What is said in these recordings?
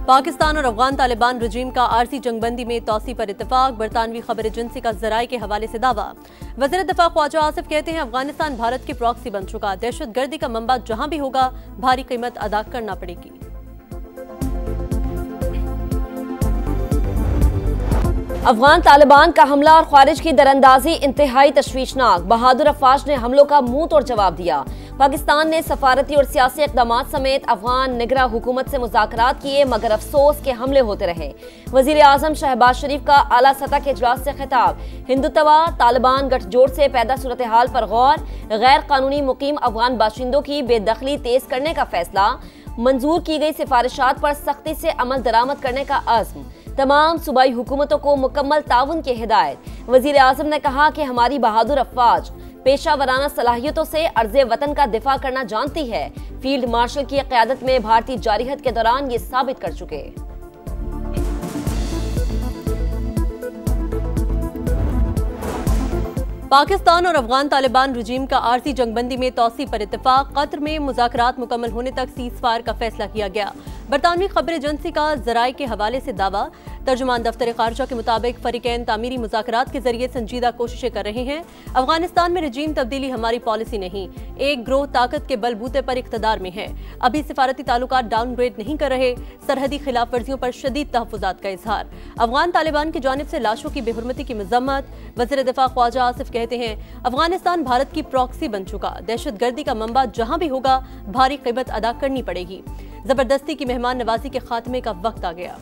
पाकिस्तान और अफगान तालिबान रजीम का आरजी जंगबंदी में तौसी पर इत्तेफाक। बरतानवी खबर एजेंसी का जराये के हवाले से दावा। वज़ीर दिफा ख्वाजा आसिफ कहते हैं अफगानिस्तान भारत की प्रॉक्सी बन चुका, दहशतगर्दी का मंबा जहां भी होगा भारी कीमत अदा करना पड़ेगी। अफगान तालिबान का हमला और ख्वारिज की दरअंदाजी इंतहाई तशवीशनाक। बहादुर अफवाज ने हमलों का मुंह तोड़ जवाब दिया। पाकिस्तान ने सफारती और सियासी इक़दाम समेत अफगान निगरा हुकूमत से मुज़ाकरात किए, मगर अफसोस के हमले होते रहे। वज़ीर आज़म शहबाज शरीफ का आला सतह के इजलास से खिताब। हिंदुत्वा तालिबान गठजोड़ से पैदा सूरत हाल पर गौर। गैर कानूनी मुकीम अफगान बाशिंदों की बेदखली तेज करने का फैसला। मंजूर की गई सिफारिशात पर सख्ती से अमल दरामद करने का अज़्म। तमाम सूबाई हुकूमतों को मुकम्मल ताउन की हिदायत। वज़ीर आज़म ने कहा कि हमारी बहादुर अफवाज पेशा वराना सलाहियतों से अर्ज़े वतन का दिफा करना जानती है। फील्ड मार्शल की क़यादत में भारतीय जारिहत के दौरान ये साबित कर चुके। पाकिस्तान और अफगान तालिबान रजीम का आरजी जंगबंदी में तौसी पर इत्तेफाक। कतर में मुज़ाकरात मुकम्मल होने तक सीज़ फायर का फैसला किया गया। बरतानवी खबर एजेंसी का जराये के हवाले से दावा। तर्जुमान दफ्तर खारजा के मुताबिक फरीकैन तामीरी मुज़ाकरात के जरिए संजीदा कोशिशें कर रहे हैं। अफगानिस्तान में रजीम तब्दीली हमारी पॉलिसी नहीं, एक ग्रोह ताकत के बलबूते पर इक़्तिदार में है। अभी सिफारती ताल्लुकात डाउनग्रेड नहीं कर रहे। सरहदी खिलाफ वर्जियों पर शदीद तहफ़्फ़ुज़ात का इजहार। अफगान तालिबान की जानिब से लाशों की बेहुरमती की मज़म्मत। वज़ीर दिफा ख्वाजा आसिफ कहते हैं अफगानिस्तान भारत की प्रॉक्सी बन चुका, दहशतगर्दी का मंबा जहां भी होगा भारी कीमत अदा करनी पड़ेगी। जबरदस्ती की मेहमान नवाजी के खात्मे का वक्त आ गया।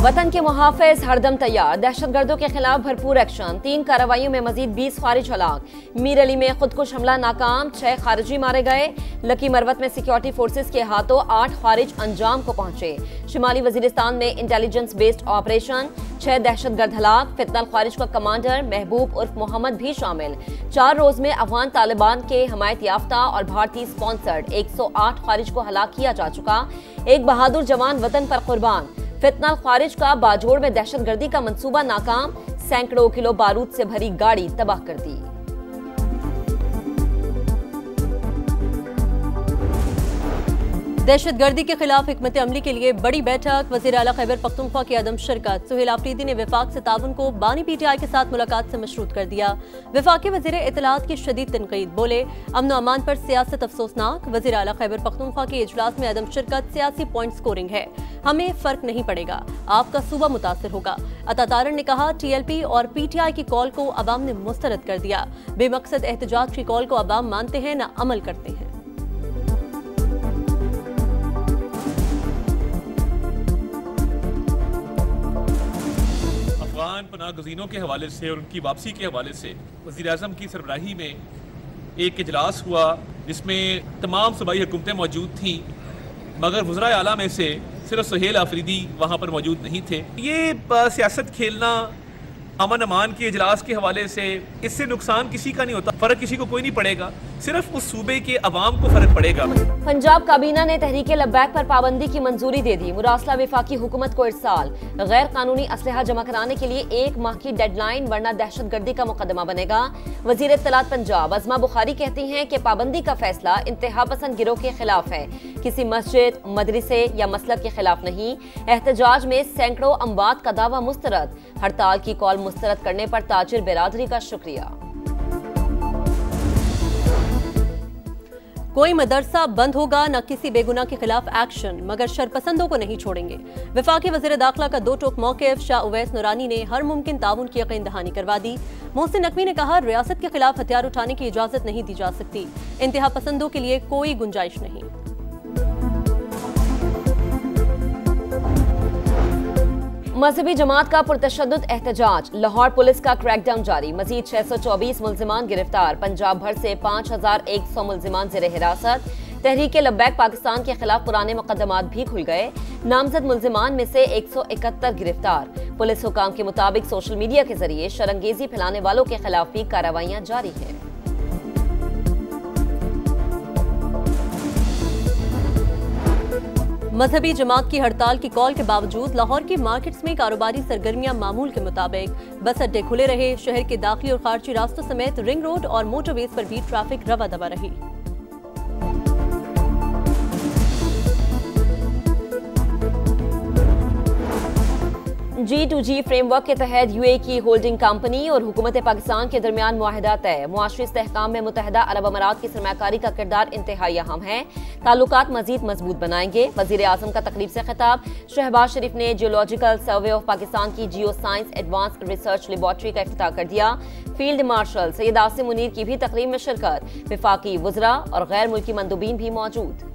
वतन के मुहाफिज हरदम तैयार। दहशतगर्दों के खिलाफ भरपूर एक्शन। 3 कार्रवाइयों में मजीद 20 खारिज हलाक। मीर अली में खुदकुश हमला नाकाम, 6 खारिजी मारे गए। लकी मरवत में सिक्योरिटी फोर्सेस के हाथों 8 खारिज अंजाम को पहुंचे। शिमाली वजीरिस्तान में इंटेलिजेंस बेस्ड ऑपरेशन, 6 दहशतगर्द हलाक। फितनल खारिज का कमांडर महबूब उर्फ मोहम्मद भी शामिल। 4 रोज में अफगान तालिबान के हमायत याफ्ता और भारतीय स्पॉन्सर्ड 108 खारिज को हलाक किया जा चुका। एक बहादुर जवान वतन पर कुर्बान। फितनल खारिज का बाजोड़ में दहशतगर्दी का मंसूबा नाकाम। सैकड़ों किलो बारूद से भरी गाड़ी तबाह कर दी। दहशतगर्दी के खिलाफ हिकमत अमली के लिए बड़ी बैठक। वज़ीर आला खैबर पख्तूनख्वा की अदम शिरकत। सुहेल आफरीदी ने वफाक से ताउन को बानी PTI के साथ मुलाकात से मशरूत कर दिया। वफाकी वज़ीर इत्तलात की शदीद तनकीद। बोले अमन अमान पर सियासत अफसोसनाक। वज़ीर आला खैबर पख्तूनख्वा के इजलास में अदम शिरकत सियासी पॉइंट स्कोरिंग है, हमें फर्क नहीं पड़ेगा, आपका सूबा मुतासिर होगा। अता तारन ने कहा TLP और PTI की कॉल को अवाम ने मुस्तरद कर दिया। बेमकसद एहतजाज की कॉल को अवाम मानते हैं न अमल करते हैं। पनाह गज़ीनों के हवाले से और उनकी वापसी के हवाले से वज़ीर आज़म की सरबराही में एक इजलास हुआ, जिसमें तमाम सूबाई हुकूमतें मौजूद थीं, मगर वज़राए आला में से सिर्फ सुहेल आफरीदी वहाँ पर मौजूद नहीं थे। ये सियासत खेलना अमन अमान के इजलास के हवाले से, इससे नुकसान किसी का नहीं होता, फ़र्क किसी को कोई नहीं पड़ेगा, सिर्फ उस सूबे के अवाम को फ़र्क पड़ेगा। पंजाब काबीना ने तहरीके लब्बैक पर पाबंदी की मंजूरी दे दी। मुरासला वफाकी हुकूमत को इरसाल। गैर कानूनी असलहा जमा कराने के लिए 1 माह की डेडलाइन, वरना दहशतगर्दी का मुकदमा बनेगा। वज़ीर इत्तलात पंजाब अज़मा बुखारी कहती हैं कि पाबंदी का फैसला इंतहा पसंद गिरोह के खिलाफ है, किसी मस्जिद, मदरसे या मसलक के खिलाफ नहीं। एहतजाज में सैकड़ों अमवात का दावा मुस्तरद। हड़ताल की कॉल मुस्तरद करने पर ताजिर बिरादरी का शुक्रिया। कोई मदरसा बंद होगा न किसी बेगुनाह के खिलाफ एक्शन, मगर शरपसंदों को नहीं छोड़ेंगे। वफाकी वज़ीर दाखिला का 2 टोक मौक़िफ़। शाह उवैस नूरानी ने हर मुमकिन ताउन की यकीन दहानी करवा दी। मोहसिन नकवी ने कहा रियासत के खिलाफ हथियार उठाने की इजाजत नहीं दी जा सकती, इंतहा पसंदों के लिए कोई गुंजाइश नहीं। मजहबी जमात का पुरतशद्दुद एहतजाज। लाहौर पुलिस का क्रैकडाउन जारी। मजीद 624 मुल्जिमान गिरफ्तार। पंजाब भर से 5100 मुल्जिमान ज़ेर हिरासत। तहरीके लब्बैक पाकिस्तान के खिलाफ पुराने मुकदमात भी खुल गए। नामजद मुल्जिमान में से 171 गिरफ्तार। पुलिस हुकाम के मुताबिक सोशल मीडिया के जरिए शरंगेजी फैलाने वालों के खिलाफ भी कार्रवाइयां जारी हैं। मजहबी जमात की हड़ताल की कॉल के बावजूद लाहौर की मार्केट्स में कारोबारी सरगर्मियां मामूल के मुताबिक। बस अड्डे खुले रहे। शहर के दाखिली और खारजी रास्तों समेत रिंग रोड और मोटरवेज पर भी ट्रैफिक रवा दवा रही। G2G फ्रेमवर्क के तहत यूएई की होल्डिंग कंपनी और हुकूमत पाकिस्तान के दरमियान मुआहिदा तय। मुआशरी इस्तेहकाम में मुत्तहिदा अरब अमारात की सरमाकारी का किरदार इंतहाई अहम है। ताल्लुकात मजीद मजबूत बनाएंगे। वजीर आजम का तकरीब से खिताब। शहबाज शरीफ ने जियोलॉजिकल सर्वे ऑफ पाकिस्तान की geo science advance research laboratory का इफ्तिताह कर दिया। फील्ड मार्शल सैयद आसिम मुनीर की भी तकरीब में शिरकत। वफाकी वज़रा और गैर मुल्की मंदूबीन भी मौजूद।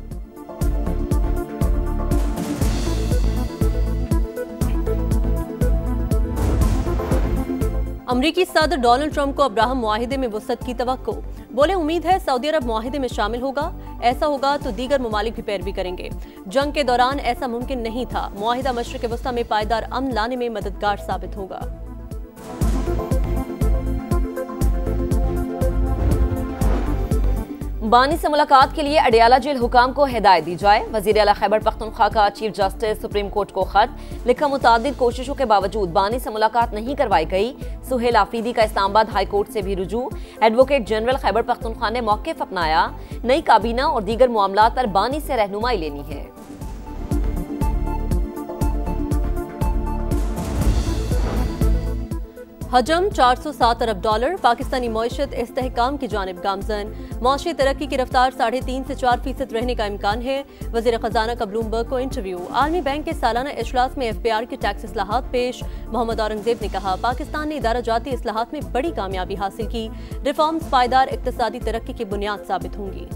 अमरीकी सदर डोनाल्ड ट्रंप को अब्राहम मुआहिदे में वुसअत की तवक्को। बोले, उम्मीद है सऊदी अरब मुआहिदे में शामिल होगा। ऐसा होगा तो दीगर ममालिक भी पैरवी करेंगे। जंग के दौरान ऐसा मुमकिन नहीं था। मुआहिदा मशरिक वस्ता में पायदार अमन लाने में मददगार साबित होगा। बानी से मुलाकात के लिए अडियाला जेल हुकाम को हिदायत दी जाए। वजीर आला खैबर पख्तूनख्वा का चीफ जस्टिस सुप्रीम कोर्ट को खत लिखा। मुतादिद कोशिशों के बावजूद बानी से मुलाकात नहीं करवाई गई। सुहेल आफरीदी का इस्लामाबाद हाई कोर्ट से भी रुजू। एडवोकेट जनरल खैबर पख्तूनख्वा ने मौक़िफ़ अपनाया। नई काबीना और दीगर मामलात पर बानी से रहनुमाई लेनी है। हजम 407 अरब डॉलर। पाकिस्तानी मईशत इस्तेहकाम की जानिब गामजन। मौशी तरक्की की रफ्तार 3.5 से 4% रहने का इम्कान है। वजीर खजाना का ब्लूमबर्ग को इंटरव्यू। आलमी बैंक के सालाना इजलास में FBR के टैक्स इस्लाहात पेश। मोहम्मद औरंगजेब ने कहा, पाकिस्तान ने इदारा जाती इस्लाहात में बड़ी कामयाबी हासिल की। रिफॉर्म्स पायदार इक्तिसादी तरक्की की बुनियाद साबित होंगी।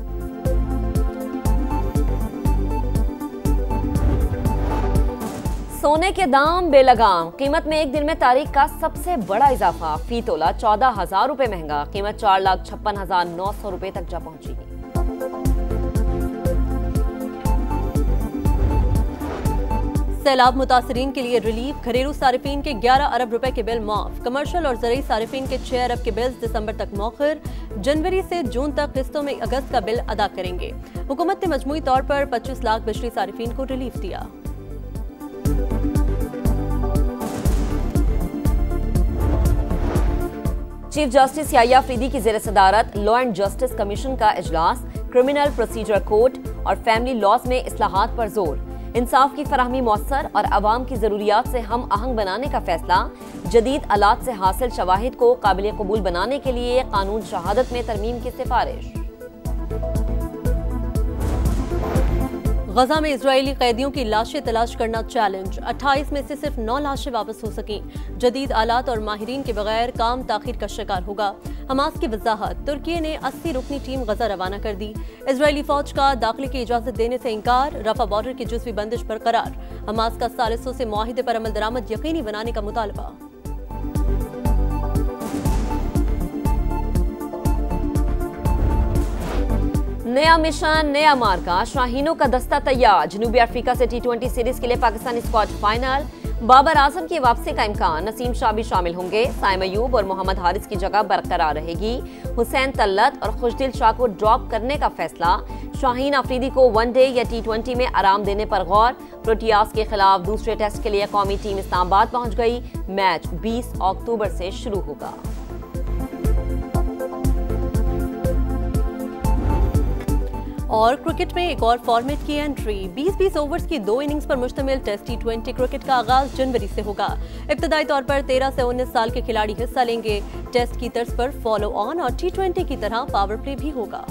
सोने के दाम बेलगाम। कीमत में एक दिन में तारीख का सबसे बड़ा इजाफा। फी तोला 14,000 रुपए महंगा। कीमत 4,56,900 रुपए तक जा पहुंची। सैलाब मुतासरीन के लिए रिलीफ। घरेलू सारिफीन के 11 अरब रुपए के बिल माफ। कमर्शियल और ज़रई सारिफीन के 6 अरब के बिल्स दिसंबर तक मौखर। जनवरी से जून तक किस्तों में अगस्त का बिल अदा करेंगे। हुकूमत ने मजमूई तौर पर 25 लाख बिजली सारिफीन को रिलीफ दिया। चीफ जस्टिस याहिया अफरीदी की ज़ेर सदारत लॉ एंड जस्टिस कमीशन का इजलास। क्रिमिनल प्रोसीजर कोड और फैमिली लॉज में इस्लाहात पर जोर। इंसाफ की फराहमी मौसर और अवाम की ज़रूरियात से हम आहंग बनाने का फैसला। जदीद आलात से हासिल शवाहिद को काबिल कबूल बनाने के लिए कानून शहादत में तरमीम की सिफारिश। गजा में इजरायली कैदियों की लाशें तलाश करना चैलेंज। 28 में से सिर्फ 9 लाशें वापस हो सकीं। जदीद आलात और माहिरीन के बगैर काम ताखीर का शिकार होगा। हमास की वजाहत। तुर्की ने 80 रुकनी टीम गजा रवाना कर दी। इजरायली फौज का दाखिले की इजाजत देने से इंकार। रफा बॉर्डर की जुज़वी बंदिश बरकरार। हमास का सालिसों से मुआहिदे पर अमल दरामद यकीनी बनाने का मुतालबा। नया मिशन, नया मार्का। शाहीनों का दस्ता तैयार। जनूबी अफ्रीका से T20 सीरीज के लिए पाकिस्तानी स्क्वाड फाइनल। बाबर आजम की वापसी का इम्कान। नसीम शाह भी शामिल होंगे। साइम अयूब और मोहम्मद हारिस की जगह बरकरार रहेगी। हुसैन तल्लत और खुशदिल शाह को ड्रॉप करने का फैसला। शाहीन अफरीदी को वनडे या T20 में आराम देने पर गौर। प्रोटियास के खिलाफ दूसरे टेस्ट के लिए कौमी टीम इस्लामाबाद पहुंच गई। मैच 20 अक्टूबर से शुरू होगा। और क्रिकेट में एक और फॉर्मेट की एंट्री। 20-20 ओवर्स की 2 इनिंग्स पर मुश्तमिल टेस्ट T20 क्रिकेट का आगाज जनवरी से होगा। इब्तदाई तौर पर 13 से 19 साल के खिलाड़ी हिस्सा लेंगे। टेस्ट की तर्ज पर फॉलो ऑन और T20 की तरह पावर प्ले भी होगा।